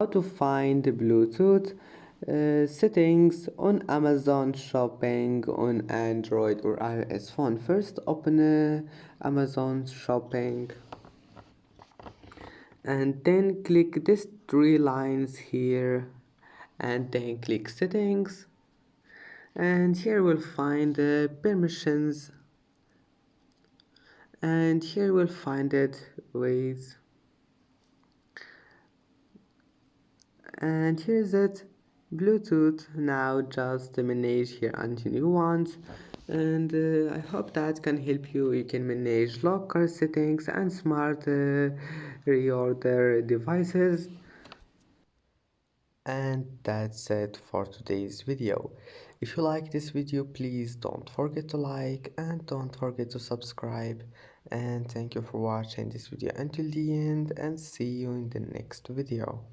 How to find Bluetooth settings on Amazon Shopping on Android or iOS phone. First, open Amazon Shopping and then click these three lines here and then click Settings, and here we'll find permissions, and here we'll find it ways, and here's it Bluetooth. Now just manage here until you want, and I hope that can help you. You can manage locker settings and smart reorder devices. And that's it for today's video. If you like this video, please don't forget to like and don't forget to subscribe, and thank you for watching this video until the end, and see you in the next video.